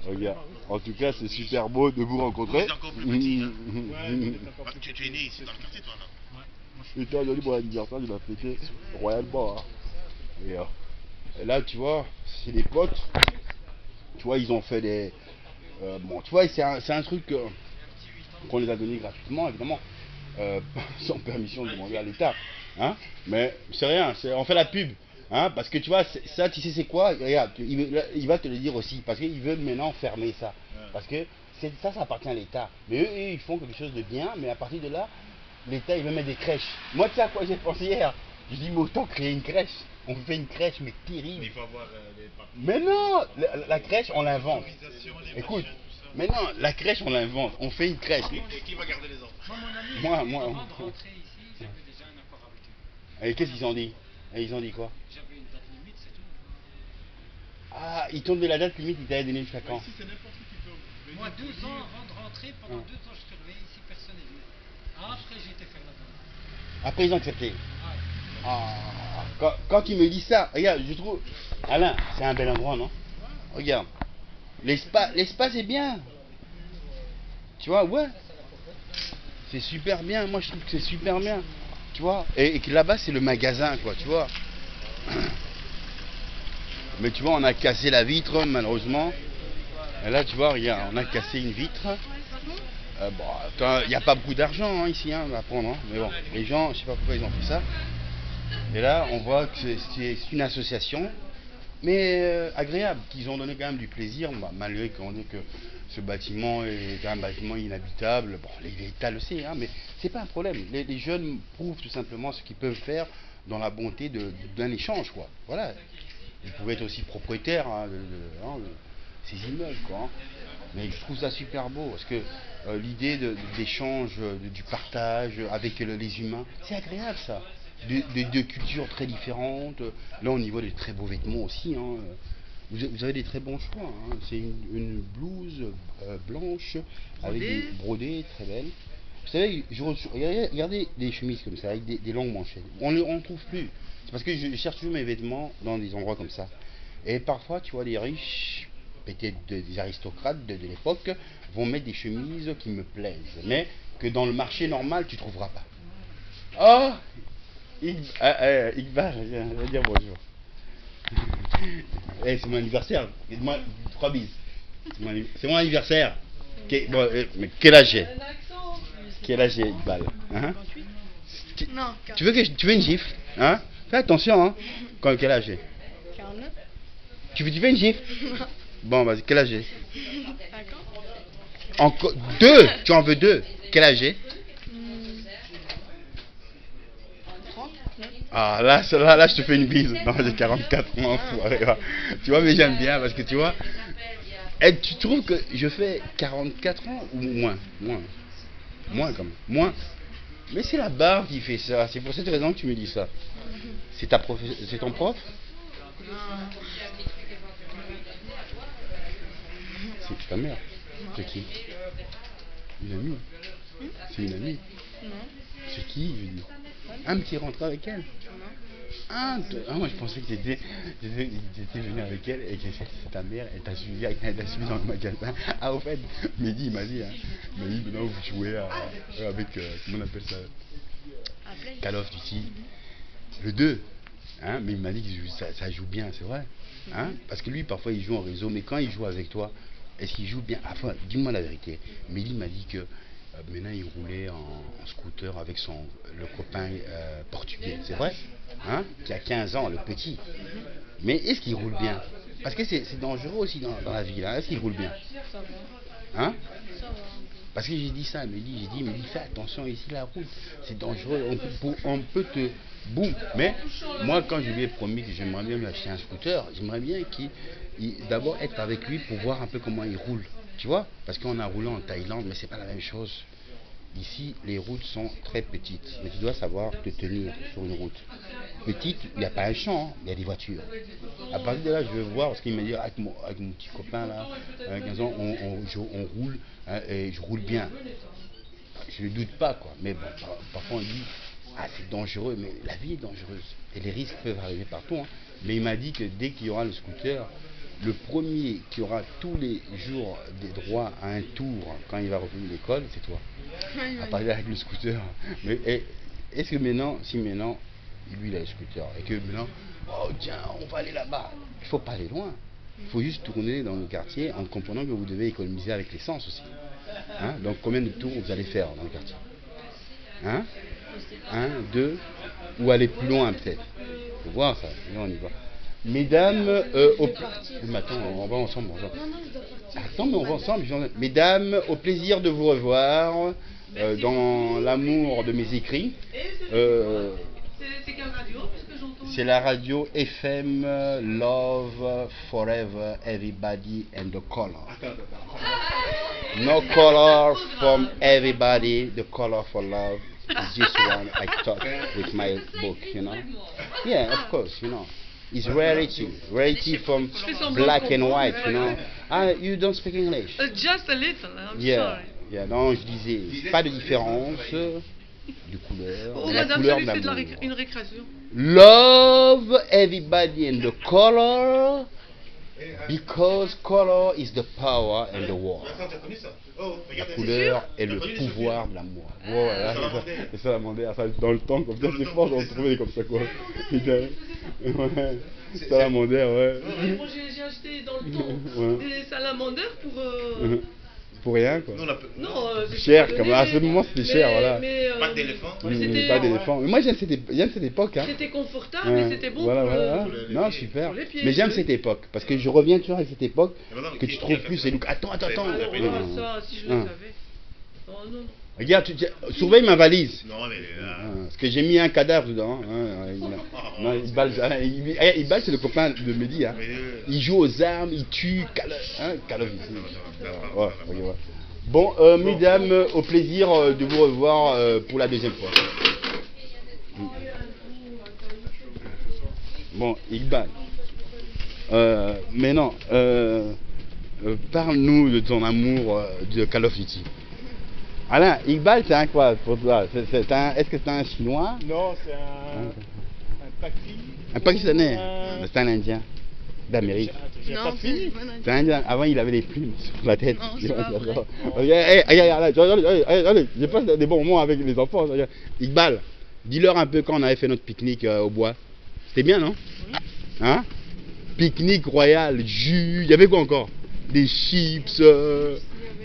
Regarde. En tout cas, c'est super beau de vous rencontrer. Vous êtes encore plus petit, là. Tu es né Petit. ici dans le quartier, toi, là. Et toi, aujourd'hui, mon anniversaire, il a fêté royalement. Hein. Et, euh, et là, tu vois, c'est des potes. Tu vois, ils ont fait des. Bon, tu vois, c'est un truc qu'on les a donné gratuitement, évidemment, sans permission demandée à l'État. Hein, mais c'est rien, on fait la pub. Hein, parce que tu vois, ça, tu sais, c'est quoi? Regarde, il va te le dire aussi. Parce qu'ils veulent maintenant fermer ça. Parce que ça appartient à l'État. Mais eux, ils font quelque chose de bien, mais à partir de là, l'État, il veut mettre des crèches. Moi, tu sais à quoi j'ai pensé hier? Je dis, mais autant créer une crèche. On fait une crèche, mais terrible. Mais il faut avoir les papiers. Mais non, la crèche, on l'invente. Écoute, mais non, la crèche, on l'invente. On fait une crèche. Et qui va garder les enfants? Moi, mon ami, Moi. avant de rentrer ici, j'avais déjà un accord avec eux. Et qu'est-ce qu'ils ont dit? Et ils ont dit quoi? J'avais une date limite, c'est tout. Ah, ils tombent de la date limite, ils t'avaient donné jusqu'à quand? Ici, c'est n'importe qui peut venir. Moi, 2 ans avant de rentrer, pendant Hein. 2 ans, je surveillais ici, personne n'est venu. Après, j'ai été faire la demande. Après, ils ont accepté. Ah, Ah, quand il me dit ça, regarde, je trouve. Alain, c'est un bel endroit, non? Regarde. L'espace est bien. Tu vois, ouais. C'est super bien. Moi, je trouve que c'est super bien. Tu vois? Et que là-bas, c'est le magasin, quoi, tu vois? Mais tu vois, on a cassé la vitre, malheureusement. Et là, tu vois, regarde, on a cassé une vitre. Bon, il n'y a pas beaucoup d'argent hein, ici hein, à prendre. Hein. Mais bon, les gens, je sais pas pourquoi ils ont fait ça. Et là, on voit que c'est une association, mais agréable, qu'ils ont donné quand même du plaisir, malgré qu'on dit que ce bâtiment est un bâtiment inhabitable. Bon, l'État le sait, hein, mais c'est pas un problème. Les jeunes prouvent tout simplement ce qu'ils peuvent faire dans la bonté d'un échange, quoi. Voilà. Ils pouvaient être aussi propriétaires hein, de ces immeubles, quoi. Hein. Mais je trouve ça super beau, parce que l'idée d'échange, du partage avec les humains, c'est agréable ça. De cultures très différentes. Là, au niveau des très beaux vêtements aussi. Hein. Vous avez des très bons choix. Hein. C'est une blouse blanche avec des brodés très belle. Vous savez, regardez des chemises comme ça, avec des longues manchettes. On ne trouve plus. C'est parce que je cherche toujours mes vêtements dans des endroits comme ça. Et parfois, tu vois, des riches, peut-être des aristocrates de l'époque, vont mettre des chemises qui me plaisent, mais que dans le marché normal, tu ne trouveras pas. Oh Iqbal, viens dire bonjour. C'est mon anniversaire. Moi, 3 bises. C'est mon anniversaire. Bon, mais quel âge j'ai? Quel âge j'ai, Iqbal hein? Non, Tu veux une gifle hein? Fais attention, hein? Quel âge j'ai? 49. Tu veux une gifle? Bon, vas-y, quel âge j'ai? 50. Encore 2? Tu en veux 2? Quel âge j'ai? 30. Ah, là, je te fais une bise. Non, j'ai 44 ans, enfoiré. Tu vois, mais j'aime bien parce que tu vois. Et tu trouves que je fais 44 ans ou moins? Moins quand même. Moins. Mais c'est la barre qui fait ça. C'est pour cette raison que tu me dis ça. C'est ton prof? C'est ta mère. C'est qui? Une amie. C'est une amie. Non. C'est qui, je dis? Ah, mais tu es rentré avec elle? Moi je pensais que tu étais venu avec elle et que c'est ta mère, elle t'a suivi dans le magasin. Ah, au fait, Mehdi il m'a dit, maintenant vous jouez avec, comment on appelle ça? Call of Duty. Le 2. Hein, mais il m'a dit que ça joue bien, c'est vrai. Hein, parce que lui, parfois, il joue en réseau, mais quand il joue avec toi, est-ce qu'il joue bien? Enfin, dis-moi la vérité. Mehdi m'a dit que maintenant il roulait en scooter avec le copain portugais, c'est vrai hein, qui a 15 ans, le petit. Mais est-ce qu'il roule bien? Parce que c'est dangereux aussi dans la vie, là. Est-ce qu'il roule bien? Ça va. Hein? Ça va. Parce que j'ai dit ça à Mehdi, j'ai dit, fais attention ici, la route, c'est dangereux, on peut te... Boum. Mais moi, quand je lui ai promis que j'aimerais bien lui acheter un scooter, j'aimerais bien d'abord être avec lui pour voir un peu comment il roule. Tu vois? Parce qu'on a roulé en Thaïlande, mais c'est pas la même chose. Ici, les routes sont très petites, mais tu dois savoir te tenir sur une route. Petite, il n'y a pas un champ, hein, il y a des voitures. À partir de là, je vais voir, parce qu'il m'a dit, avec mon petit copain là, 15 ans, on roule, hein, et je roule bien. Je ne doute pas, quoi. Mais bon, parfois on dit, c'est dangereux, mais la vie est dangereuse. Et les risques peuvent arriver partout. Hein. Mais il m'a dit que dès qu'il y aura le scooter, le premier qui aura tous les jours des droits à un tour quand il va revenir à l'école, c'est toi. À parler avec le scooter. Mais est-ce que maintenant, si maintenant, lui il a le scooter, et que maintenant, oh tiens, on va aller là-bas, il faut pas aller loin. Il faut juste tourner dans le quartier en comprenant que vous devez économiser avec l'essence aussi. Hein? Donc combien de tours vous allez faire dans le quartier? Hein? Un, deux, ou aller plus loin peut-être. Il faut voir ça, sinon on y va. Mesdames, mais attends, on va ensemble. Attends, mais on va ensemble. Mesdames, au plaisir de vous revoir dans l'amour de mes écrits. C'est quelle radio? Parce que j'entends. C'est la radio FM Love Forever Everybody and the Color. No color from everybody, the color for love. It's just one I talk with my book, you know. Yeah, of course, you know. It's rarity from black and white, you know. Ah, you don't speak English? Just a little, I'm Yeah, sorry. yeah. Non, je disais, pas de différence de couleur. Oh, La madame, couleur ça lui de fait de l'amour. une récréation. Love everybody in the color because color is the power and the war. Vincent, tu as connu ça? Oh, La regardez. couleur est le T'as connu les pouvoir de l'amour. Voilà, Salamandre. c'est ça la mandère, ça dans le temps comme ça, Dans le c'est temps. fort d'en trouver comme ça quoi. Putain. Ouais. Salamandère, ouais. Moi j'ai acheté dans le temps Ouais. des salamandres pour. Pour rien quoi. Nous, on a Non, c'est Cher, pour comme donner, à ce moment c'était cher, voilà. Mais, pas d'éléphant. c'était- Pas d'éléphant. Mais moi j'aime cette époque. Hein. C'était confortable, Ouais. mais c'était bon Voilà, pour voilà. le. Non, super. pour les pieds, Mais j'aime oui. cette époque parce que je reviens toujours avec cette époque Mais non, que qui- tu trouves qui a plus. fait Et ça? donc, attends. Alors là, Non. ça, si je le Hein. savais. Non, non, non. Regarde, surveille ma valise. Non, mais. Parce que j'ai mis un cadavre dedans. Iqbal, c'est le copain de Mehdi. Hein. Il joue aux armes, il tue. Call of Duty. Ouais, ouais. Bon, mesdames, au plaisir de vous revoir pour la deuxième fois. Bon, Iqbal. Mais non, parle-nous de ton amour de Call of Duty. Alain, Iqbal, c'est un quoi pour toi? Est-ce que c'est un Chinois? Non, c'est un Paki. Un Pakistanais? C'est un Indien d'Amérique. J'ai pas fini. C'est un Indien. Avant, il avait des plumes sur la tête. Non, c'est pas vrai. Allez, j'ai pas des bons moments avec les enfants. Regarde. Iqbal, dis-leur un peu quand on avait fait notre pique-nique au bois. C'était bien, non? Hein? Pique-nique royal, jus, il y avait quoi encore? Des chips,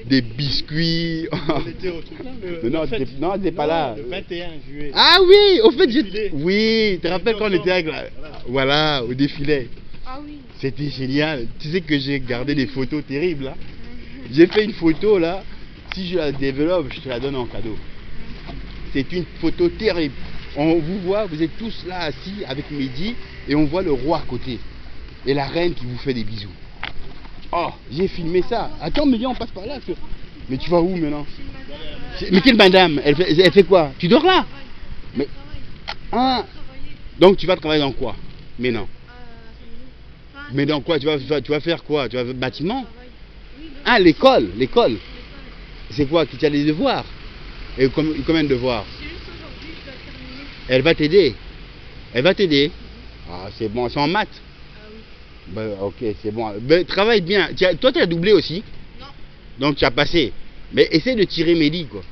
des biscuits. On était au truc là, Mais non, t'étais pas là. Le 21 juillet. Ah oui, au fait, Défilé. oui, tu te rappelles quand on était avec Voilà. voilà, au défilé. Ah oui. C'était génial. Tu sais que j'ai gardé des photos terribles là. J'ai fait une photo là. Si je la développe, je te la donne en cadeau. C'est une photo terrible. On vous voit, vous êtes tous là assis avec Mehdi et on voit le roi à côté. Et la reine qui vous fait des bisous. Oh, j'ai filmé ça. Attends, Mehdi, on passe par là. Mais tu vas où maintenant? Mais quelle madame? Elle fait quoi? Tu dors là? Mais ah, donc tu vas travailler dans quoi? Mais non. Mais dans quoi? Tu vas faire quoi? Tu vas faire bâtiment? Ah, l'école. C'est quoi? Tu as des devoirs? Et combien de devoirs? Elle va t'aider. Ah, c'est bon, c'est en maths. Bah, ok, c'est bon. Ben, travaille bien. Toi, tu as doublé aussi? Non. Donc tu as passé. Mais essaie de tirer Mehdi, quoi.